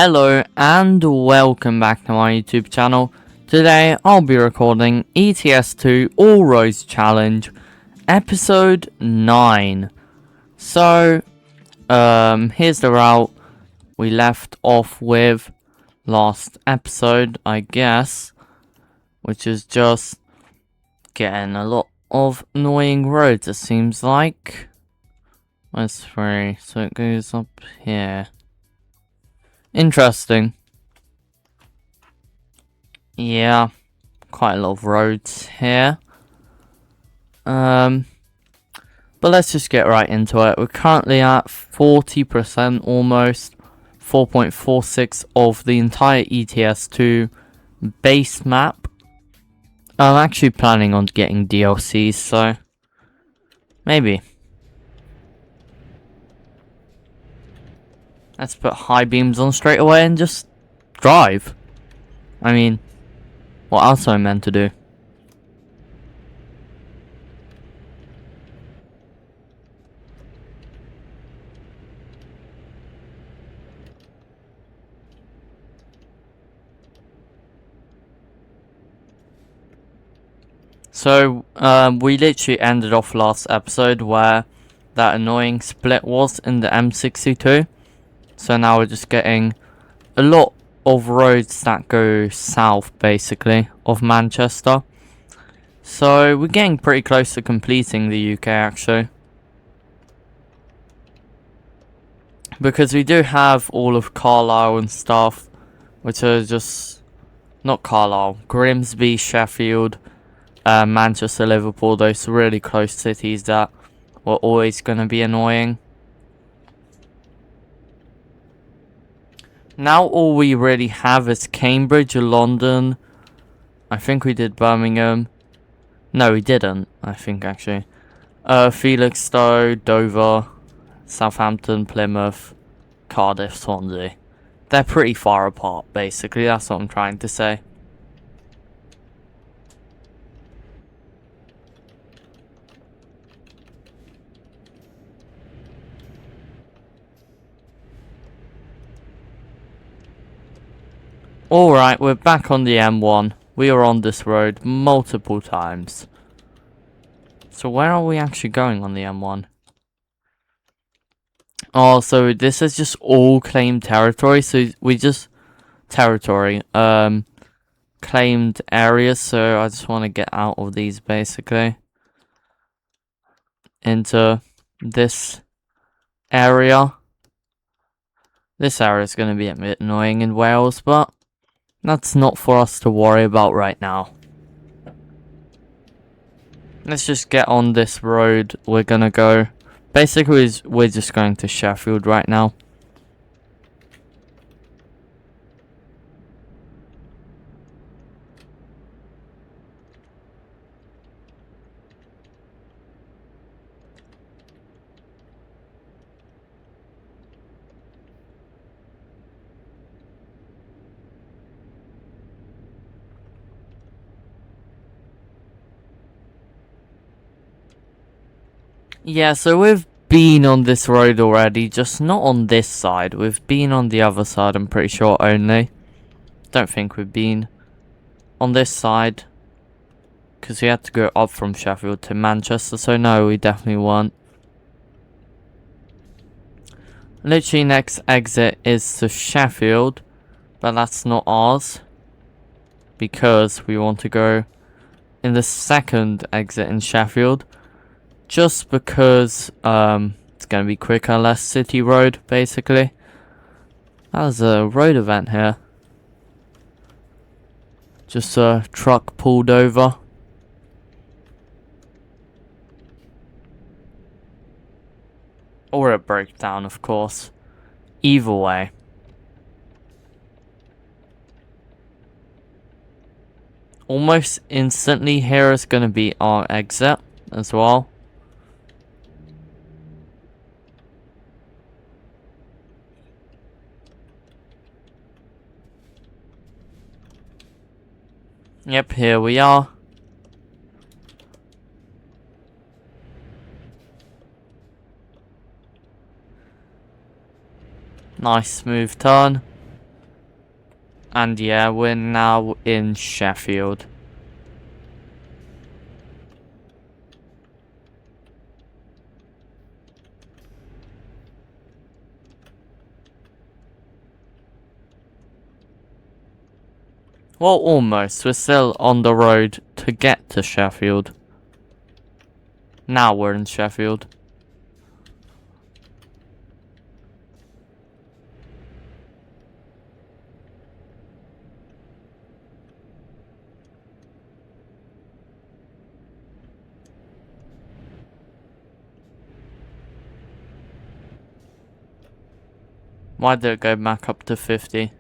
Hello and welcome back to my YouTube channel. Today I'll be recording ETS2 All Roads Challenge episode 9. So here's the route we left off with last episode, I guess, which is just getting a lot of annoying roads, it seems like. Where's 3? So it goes up here. Interesting. Yeah, quite a lot of roads here. But let's just get right into it. We're currently at 40% almost. 4.46 of the entire ETS2 base map. I'm actually planning on getting DLCs, so maybe. Let's put high beams on straight away and just drive. I mean, what else am I meant to do? So, we literally ended off last episode where that annoying split was in the M62. So now we're just getting a lot of roads that go south, basically, of Manchester. So we're getting pretty close to completing the UK, actually. Because we do have all of Carlisle and stuff, which are just... not Carlisle, Grimsby, Sheffield, Manchester, Liverpool, those really close cities that were always going to be annoying. Now all we really have is Cambridge, London. I think we did Birmingham. No, we didn't, I think, actually. Felixstowe, Dover, Southampton, Plymouth, Cardiff, Swansea. They're pretty far apart, basically. That's what I'm trying to say. Alright, we're back on the M1. We are on this road multiple times. So where are we actually going on the M1? Oh, so this is just all claimed territory. So we just... territory. Claimed areas. So I just want to get out of these, basically. Into this area. This area is going to be a bit annoying in Wales, but... that's not for us to worry about right now. Let's just get on this road. We're gonna go... basically, we're just going to Sheffield right now. Yeah, so we've been on this road already, just not on this side. We've been on the other side, I'm pretty sure, only. Don't think we've been on this side. Because we had to go up from Sheffield to Manchester, so no, we definitely weren't. Literally next exit is to Sheffield, but that's not ours. Because we want to go in the second exit in Sheffield. Just because it's going to be quicker, less city road, basically. That was a road event here. Just a truck pulled over. Or a breakdown, of course. Either way. Almost instantly here is going to be our exit as well. Yep, here we are. Nice smooth turn. And yeah, we're now in Sheffield. Well, almost. We're still on the road to get to Sheffield. Now we're in Sheffield. Why did it go back up to 50?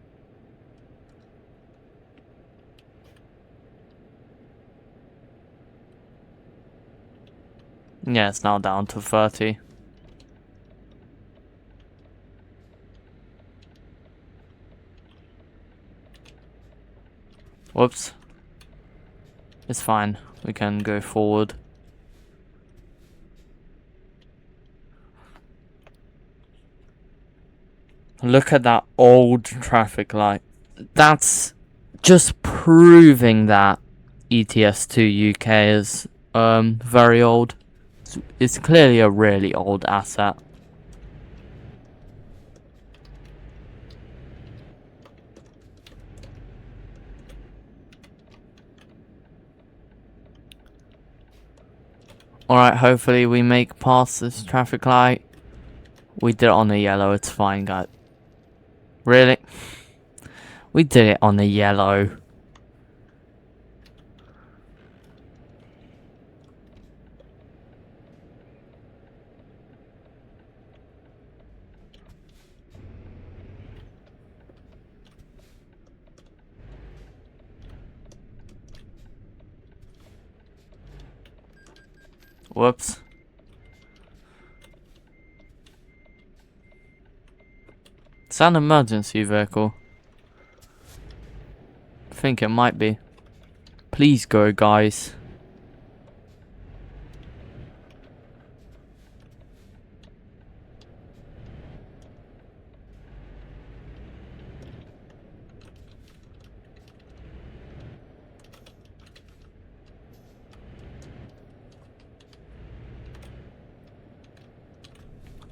Yeah, it's now down to 30. Whoops. It's fine. We can go forward. Look at that old traffic light. That's just proving that Ets2 UK is very old. It's clearly a really old asset. Alright, hopefully we make past this traffic light. We did it on the yellow, it's fine, guys. Really? We did it on the yellow. Whoops. Is that an emergency vehicle? I think it might be. Please go, guys.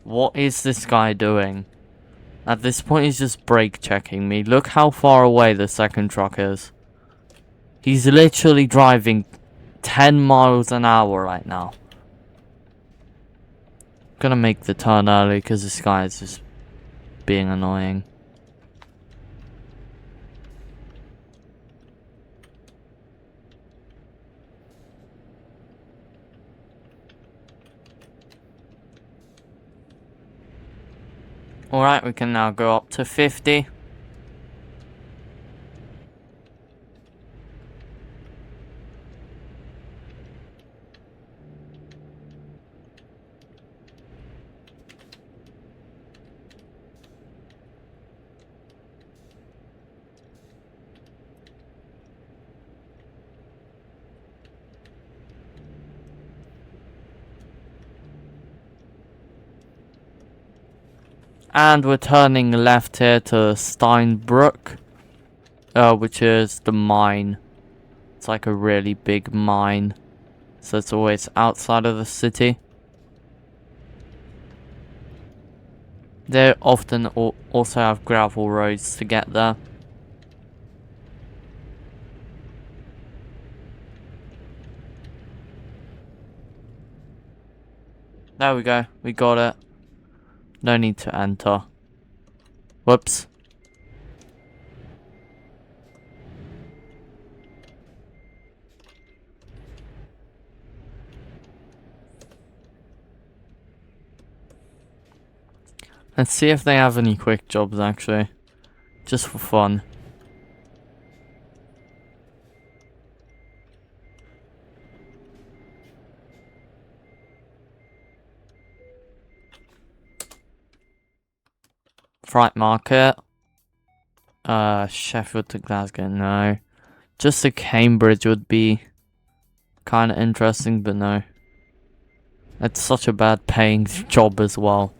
What is this guy doing? At this point, he's just brake checking me. Look how far away the second truck is. He's literally driving 10 miles an hour right now. Gonna make the turn early because this guy is just being annoying. Alright, we can now go up to 50. And we're turning left here to Steinbrook, which is the mine. It's like a really big mine, so it's always outside of the city. They often also have gravel roads to get there. There we go, we got it. No need to enter. Whoops. Let's see if they have any quick jobs actually. Just for fun. Fright Market. Sheffield to Glasgow, no. Just to Cambridge would be kind of interesting, but no. It's such a bad paying job as well.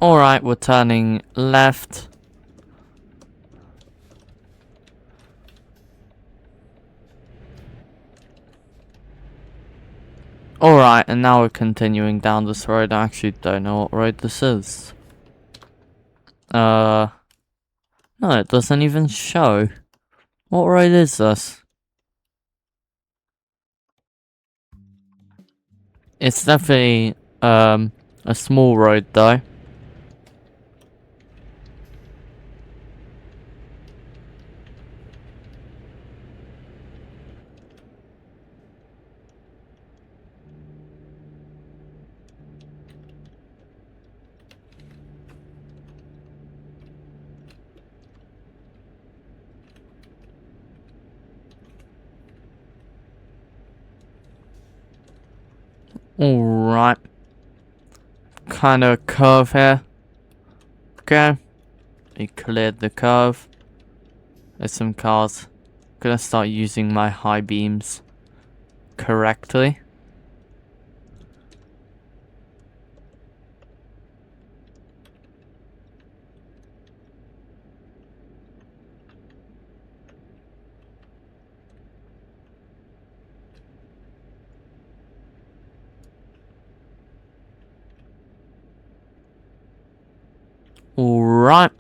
Alright, we're turning left. Alright, and now we're continuing down this road. I actually don't know what road this is. No, it doesn't even show. What road is this? It's definitely, a small road though. Alright. Kind of curve here. Okay. We cleared the curve. There's some cars. Gonna start using my high beams correctly. Alright.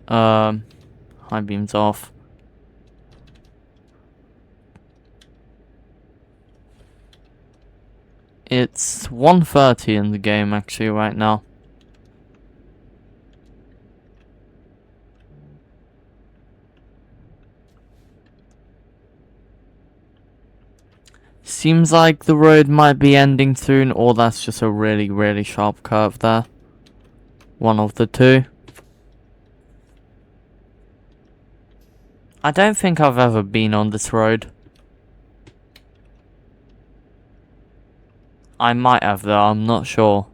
High beams off. It's 1:30 in the game actually right now. Seems like the road might be ending soon, or that's just a really, really sharp curve there. One of the two. I don't think I've ever been on this road. I might have though, I'm not sure.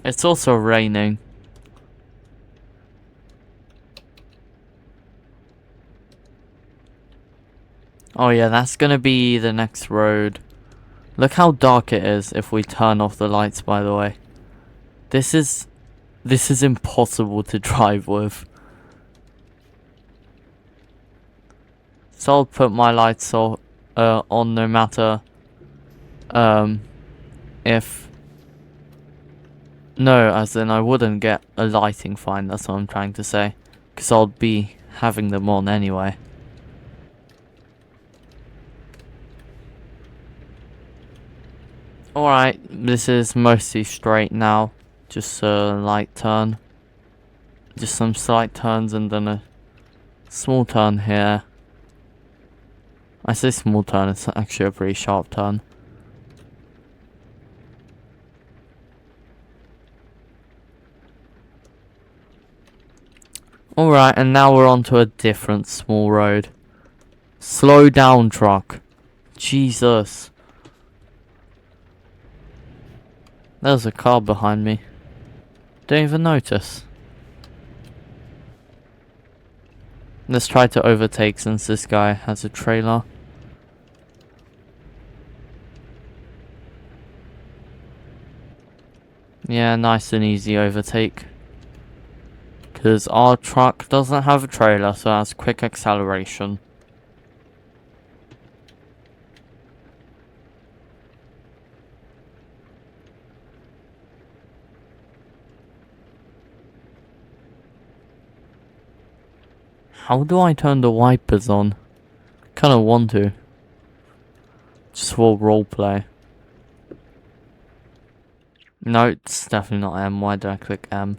It's also raining. Oh yeah, that's gonna be the next road. Look how dark it is if we turn off the lights, by the way. This is impossible to drive with. So I'll put my lights on no matter if no, as in I wouldn't get a lighting fine, that's what I'm trying to say. Because I'll be having them on anyway. Alright, this is mostly straight now. Just a light turn. Just some slight turns and then a small turn here. I say small turn, it's actually a pretty sharp turn. Alright, and now we're onto a different small road. Slow down, truck. Jesus. There's a car behind me. Don't even notice. Let's try to overtake since this guy has a trailer. Yeah, nice and easy overtake. Because our truck doesn't have a trailer, so it has quick acceleration. How do I turn the wipers on? Kinda want to. Just for roleplay. No, it's definitely not M. Why did I click M?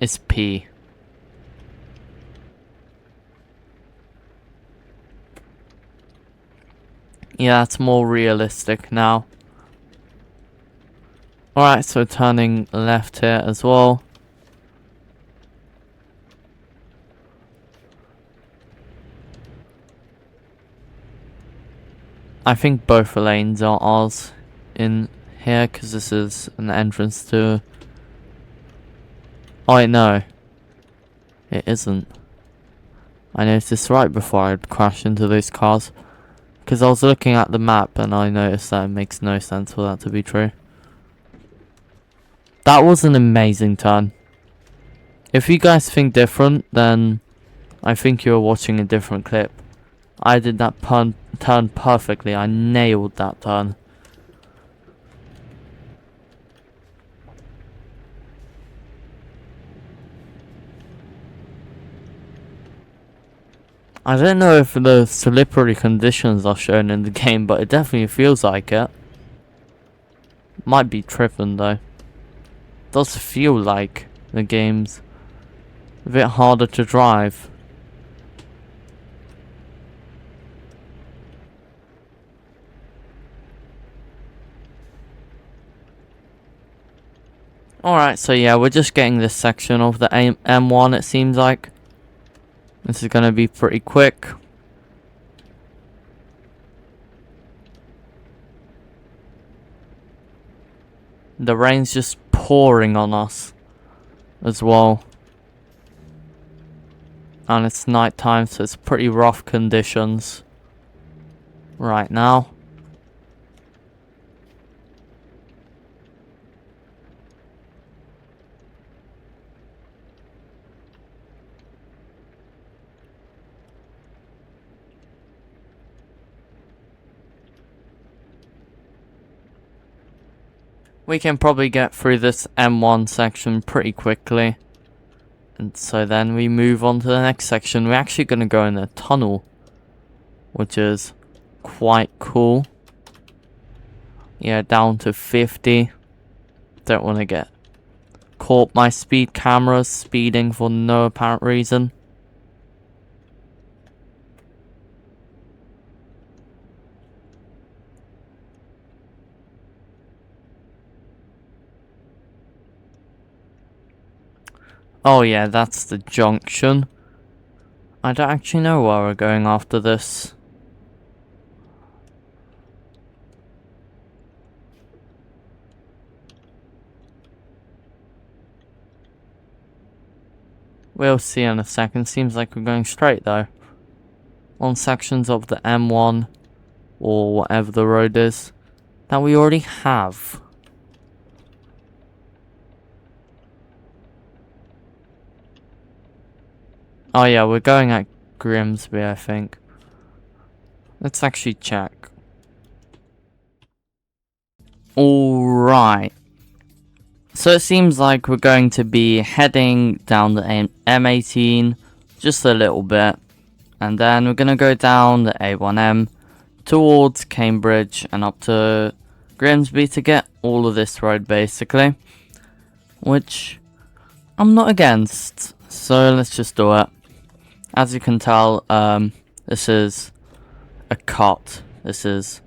It's P. Yeah, it's more realistic now. Alright, so turning left here as well. I think both lanes are ours in here, because this is an entrance to... Oh wait, no. It isn't. I noticed right before I'd crash into those cars. Because I was looking at the map and I noticed that it makes no sense for that to be true. That was an amazing turn. If you guys think different, then I think you're watching a different clip. I did that turn perfectly. I nailed that turn. I don't know if the slippery conditions are shown in the game, but it definitely feels like it. Might be tripping though. Does feel like the game's a bit harder to drive. Alright, so yeah, we're just getting this section of the M1, it seems like. This is gonna be pretty quick. The rain's just pouring on us as well. And it's night time, so it's pretty rough conditions right now. We can probably get through this M1 section pretty quickly. And so then we move on to the next section. We're actually going to go in a tunnel, which is quite cool. Yeah, down to 50. Don't want to get caught by speed cameras speeding for no apparent reason. Oh yeah, that's the junction. I don't actually know where we're going after this. We'll see in a second. Seems like we're going straight though. On sections of the M1 or whatever the road is that we already have. Oh yeah, we're going at Grimsby, I think. Let's actually check. Alright. So it seems like we're going to be heading down the M18 just a little bit. And then we're going to go down the A1M towards Cambridge and up to Grimsby to get all of this road basically. Which I'm not against. So let's just do it. As you can tell, this is a cut. This is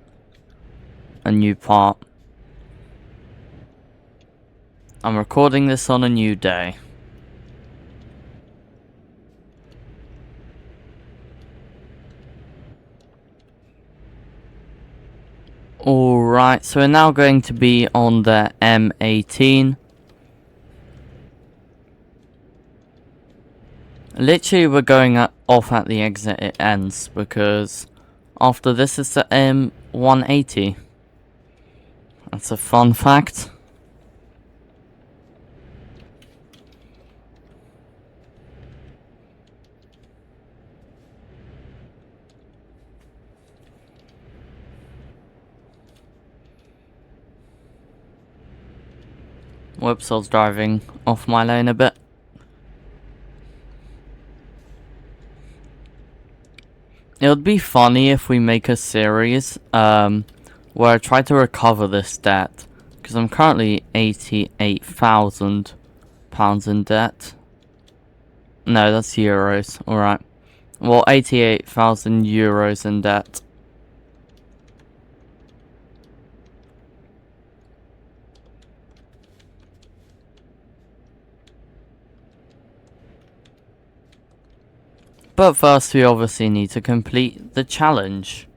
a new part. I'm recording this on a new day. Alright, so we're now going to be on the M18. Literally, we're going off at the exit it ends, because after this is the M180. That's a fun fact. Whoops, I was driving off my lane a bit. It would be funny if we make a series where I try to recover this debt, because I'm currently £88,000 in debt. No, that's euros. Alright. Well, 88,000 euros in debt. But first we obviously need to complete the challenge,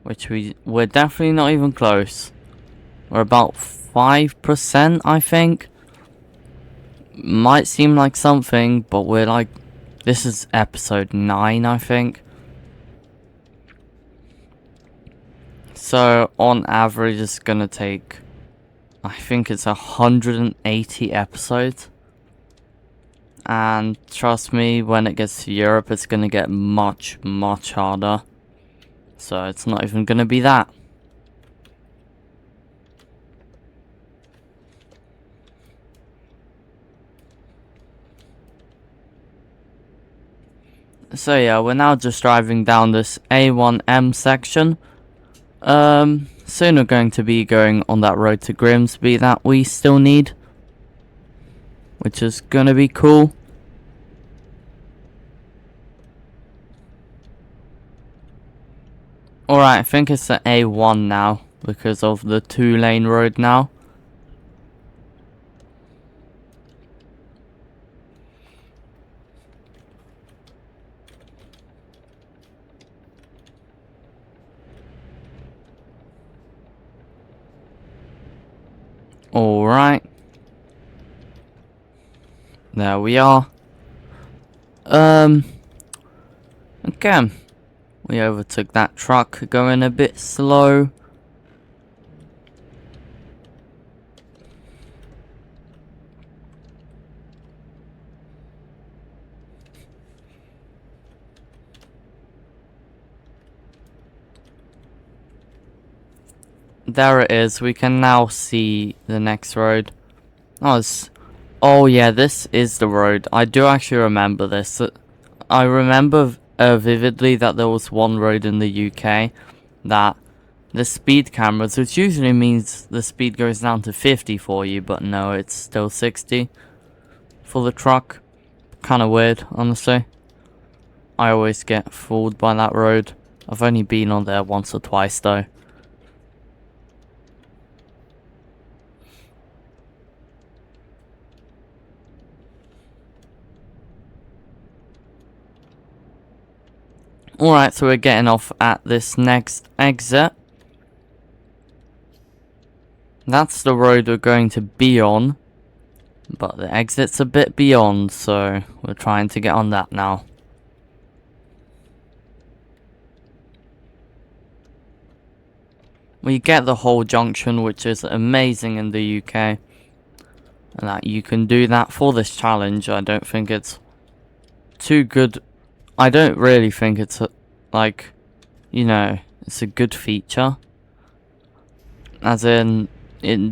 which we're definitely not even close. We're about 5%, I think. Might seem like something, but we're like... This is episode 9, I think. So, on average, it's gonna take... I think it's 180 episodes. And trust me, when it gets to Europe, it's gonna get much, much harder. So, it's not even gonna be that. So yeah, we're now just driving down this A1M section. Soon we're going to be going on that road to Grimsby that we still need. Which is gonna be cool. Alright, I think it's the A1 now, because of the 2-lane road now. Alright. There we are. Okay. We overtook that truck going a bit slow. There it is. We can now see the next road. Oh yeah, this is the road. I do actually remember this. I remember vividly that there was one road in the UK that the speed cameras, which usually means the speed goes down to 50 for you, but no, it's still 60 for the truck. Kind of weird, honestly. I always get fooled by that road. I've only been on there once or twice though. Alright, so we're getting off at this next exit. That's the road we're going to be on. But the exit's a bit beyond, so we're trying to get on that now. We get the whole junction, which is amazing in the UK. And that you can do that for this challenge. I don't think it's too good. I don't really think it's like, you know, it's a good feature. As in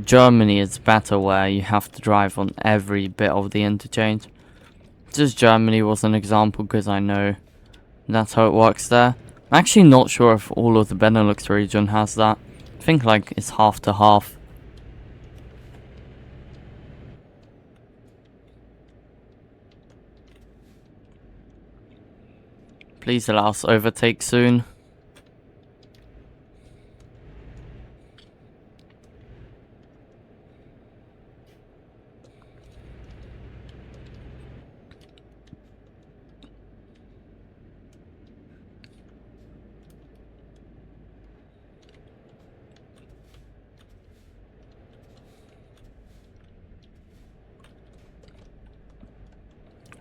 Germany it's better where you have to drive on every bit of the interchange. Just Germany was an example because I know that's how it works there. I'm actually not sure if all of the Benelux region has that. I think like it's half to half. Please allow us to overtake soon.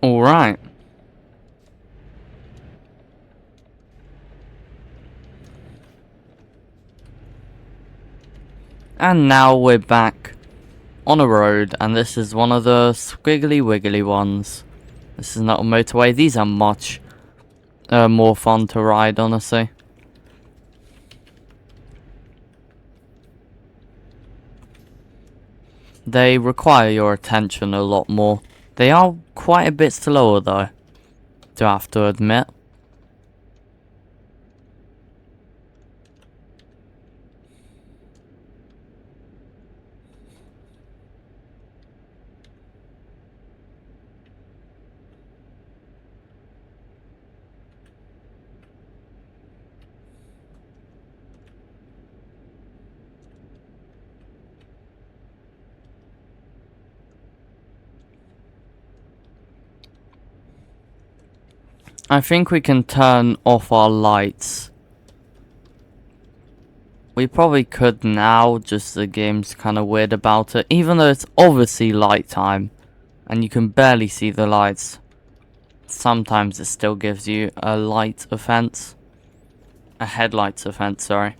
Alright. And now we're back on a road, and this is one of the squiggly wiggly ones. This is not a motorway. These are much more fun to ride, honestly. They require your attention a lot more. They are quite a bit slower though, do I have to admit. I think we can turn off our lights. We probably could now, just the game's kind of weird about it. Even though it's obviously light time, and you can barely see the lights. Sometimes it still gives you a light offense. A headlights offense, sorry.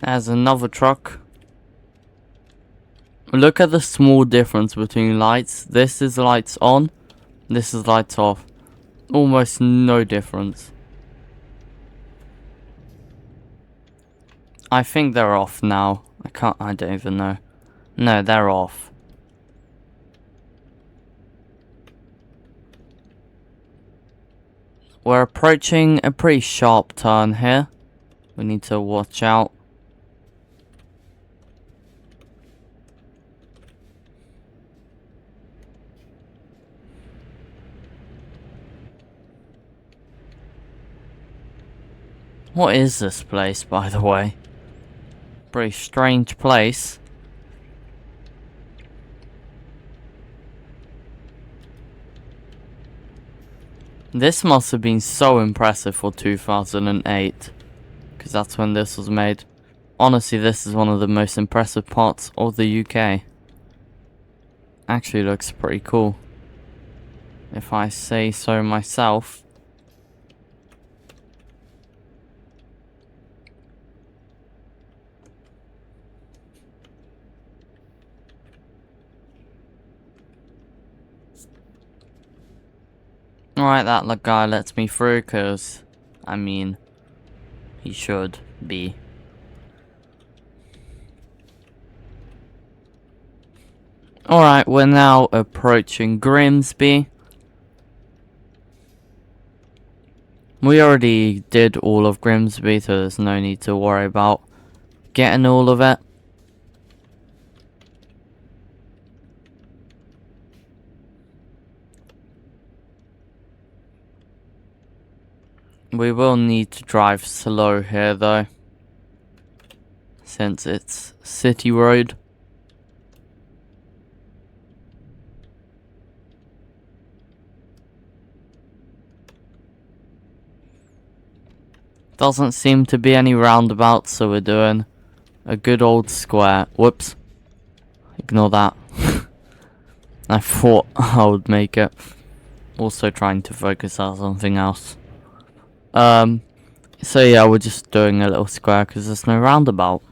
There's another truck. Look at the small difference between lights. This is lights on, this is lights off. Almost no difference. I think they're off now. I don't even know. No, they're off. We're approaching a pretty sharp turn here. We need to watch out. What is this place, by the way? Pretty strange place. This must have been so impressive for 2008. Because that's when this was made. Honestly, this is one of the most impressive parts of the UK. Actually looks pretty cool, if I say so myself. Alright, that guy lets me through, because, I mean, he should be. Alright, we're now approaching Grimsby. We already did all of Grimsby, so there's no need to worry about getting all of it. We will need to drive slow here though, since it's city road. Doesn't seem to be any roundabouts, so we're doing a good old square. Whoops. Ignore that. I thought I would make it. Also trying to focus on something else. So yeah, we're just doing a little square because there's no roundabout.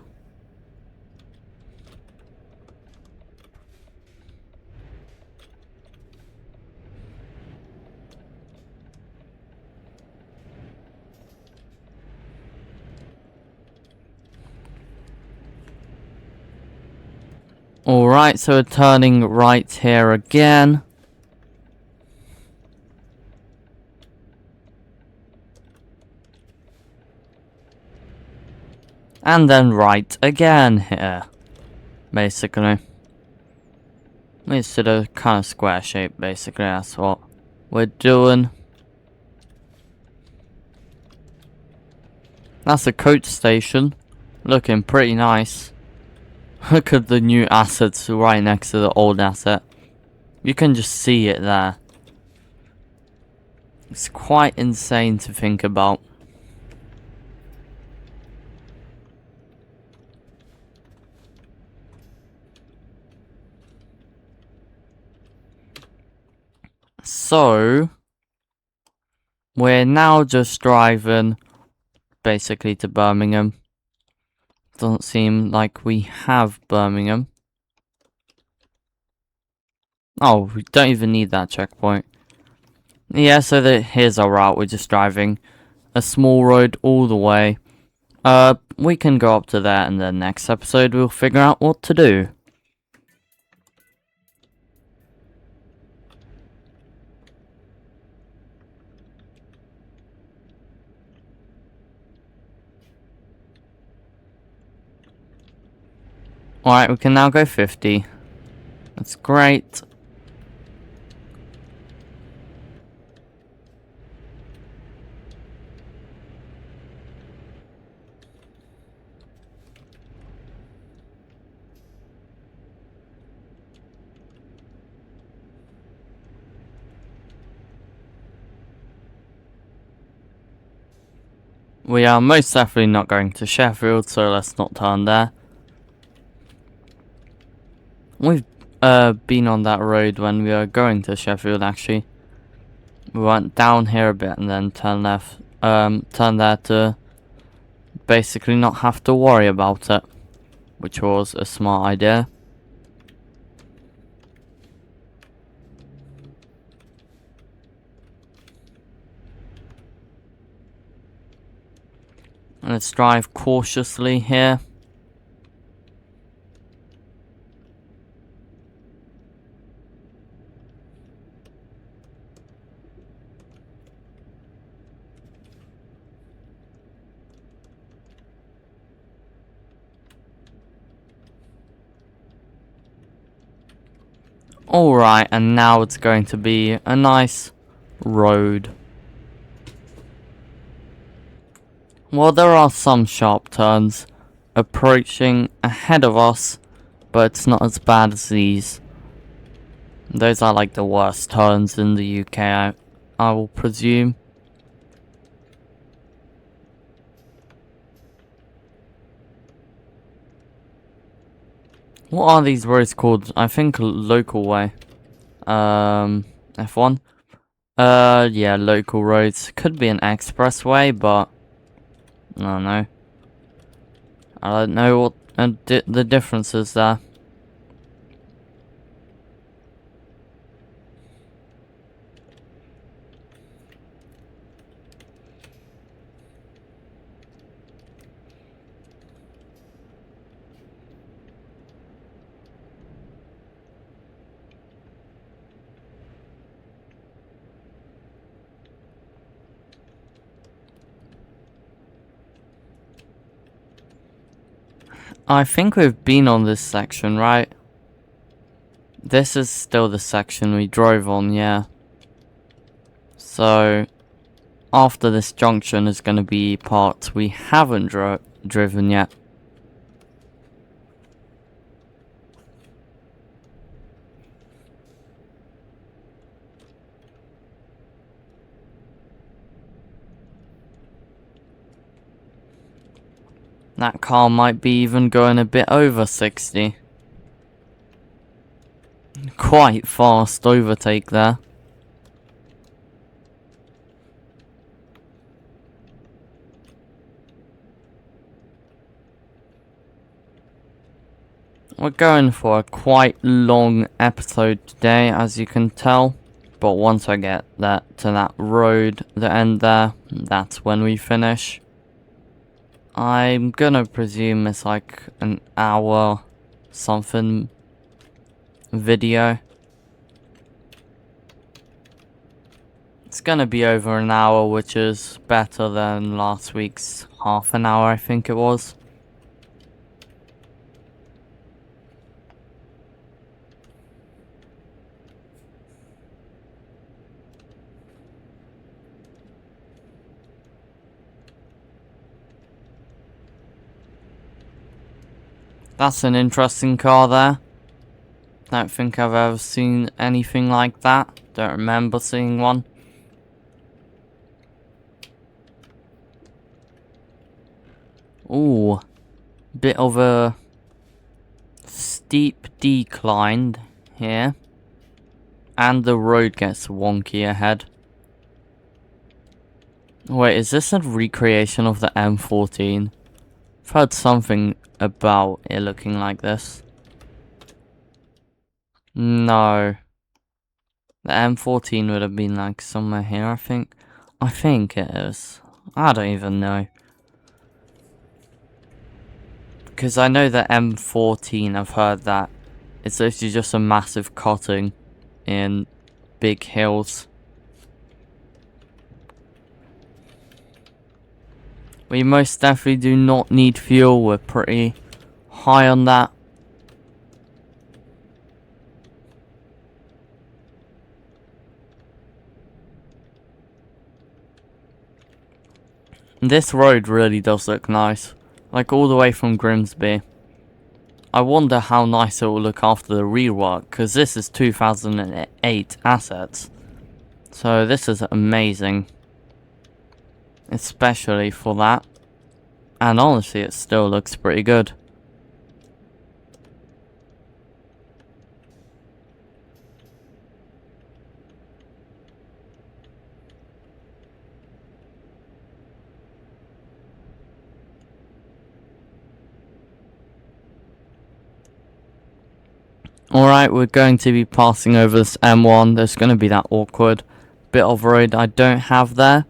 Alright, so we're turning right here again. And then right again here. Basically. We just did a kind of square shape, basically, that's what we're doing. That's a coach station. Looking pretty nice. Look at the new assets right next to the old asset. You can just see it there. It's quite insane to think about. So, we're now just driving basically to Birmingham. Doesn't seem like we have Birmingham. Oh, we don't even need that checkpoint. Yeah, so here's our route. We're just driving a small road all the way. We can go up to there, and then next episode we'll figure out what to do. Alright, we can now go 50. That's great. We are most definitely not going to Sheffield, so let's not turn there. We've been on that road when we were going to Sheffield, actually. We went down here a bit and then turned left, turned there to basically not have to worry about it, which was a smart idea. Let's drive cautiously here. Alright, and now it's going to be a nice road. Well, there are some sharp turns approaching ahead of us, but it's not as bad as these. Those are like the worst turns in the UK, I will presume. What are these roads called? I think local way. F1. Yeah, local roads. Could be an expressway, but I don't know. I don't know what the difference is there. I think we've been on this section, right? This is still the section we drove on, yeah. So, after this junction is going to be parts we haven't driven yet. That car might be even going a bit over 60. Quite fast overtake there. We're going for a quite long episode today, as you can tell. But once I get to that road, the end there, that's when we finish. I'm gonna presume it's like an hour something video. It's gonna be over an hour, which is better than last week's half an hour, I think it was. That's an interesting car there. Don't think I've ever seen anything like that. Don't remember seeing one. Ooh, bit of a steep decline here. And the road gets wonky ahead. Wait, is this a recreation of the M14? I've heard something about it looking like this. No. The M14 would have been like somewhere here, I think. I think it is. I don't even know. Because I know the M14, I've heard that it's literally just a massive cutting in big hills. We most definitely do not need fuel, we're pretty high on that. This road really does look nice, like all the way from Grimsby. I wonder how nice it will look after the rework, because this is 2008 assets. So this is amazing. especially for that. And honestly, it still looks pretty good. Alright, we're going to be passing over this M1. There's going to be that awkward bit of road I don't have there.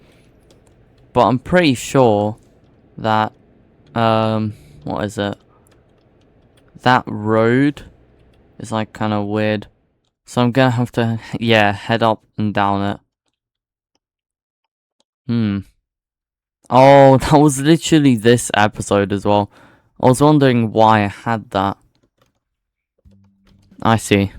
But I'm pretty sure that, what is it? That road is like kind of weird. So I'm going to have to, yeah, head up and down it. Oh, that was literally this episode as well. I was wondering why I had that. I see.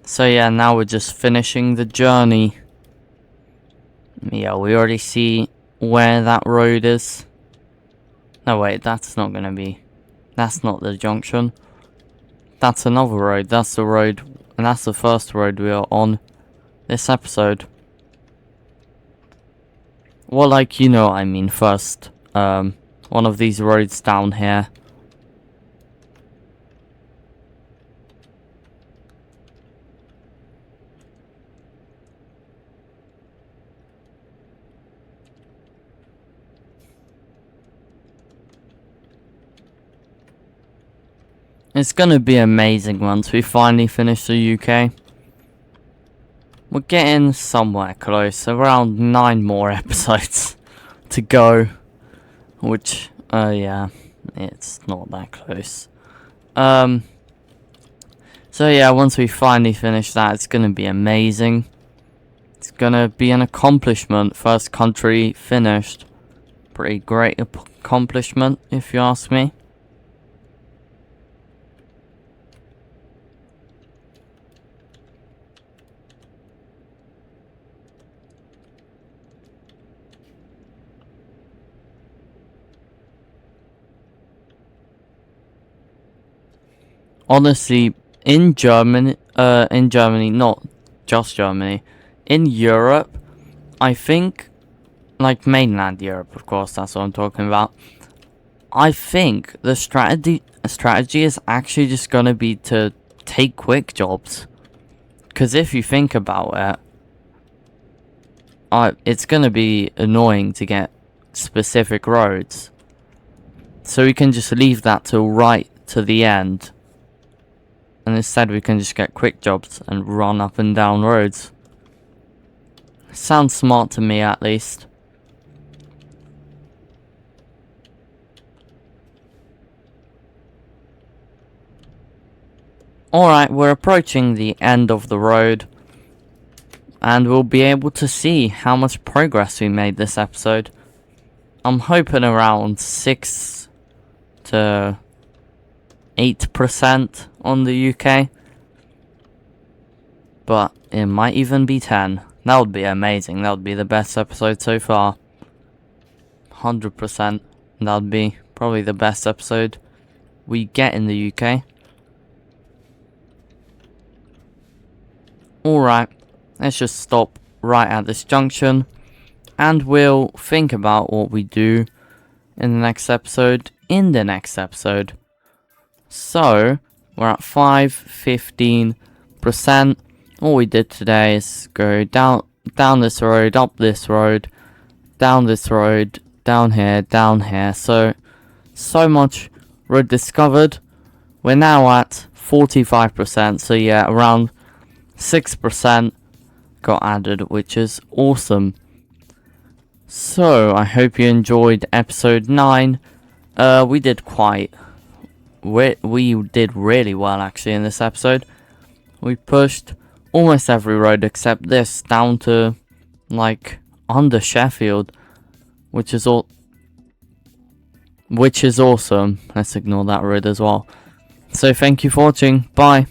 So yeah, now we're just finishing the journey. Yeah, we already see where that road is. No, wait, that's not gonna be... That's not the junction. That's another road. That's the road, and that's the first road we are on this episode. Well, like, you know what I mean, first. One of these roads down here. It's gonna be amazing once we finally finish the UK. We're getting somewhere close, around 9 more episodes to go. Which, yeah, it's not that close. So yeah, once we finally finish that, it's gonna be amazing. It's gonna be an accomplishment. First country finished. Pretty great accomplishment, if you ask me. Honestly, in Germany, not just Germany, in Europe, I think, like mainland Europe, of course, that's what I'm talking about. I think the strategy is actually just gonna be to take quick jobs, because if you think about it, it's gonna be annoying to get specific roads, so we can just leave that till right to the end. And instead we can just get quick jobs and run up and down roads. Sounds smart to me, at least. Alright, we're approaching the end of the road. And we'll be able to see how much progress we made this episode. I'm hoping around 6 to 8% on the UK, but it might even be 10. That would be amazing. That would be the best episode so far. 100%. That would be probably the best episode we get in the UK. Alright, let's just stop right at this junction, and we'll think about what we do in the next episode. So, we're at 15%. All we did today is go down this road, up this road, down this road, down here. So much road discovered. We're now at 45%. So yeah, around 6% got added, which is awesome. So I hope you enjoyed episode 9. We did really well actually in this episode. We pushed almost every road except this down to like under Sheffield, which is awesome. Let's ignore that road as well. So thank you for watching. Bye.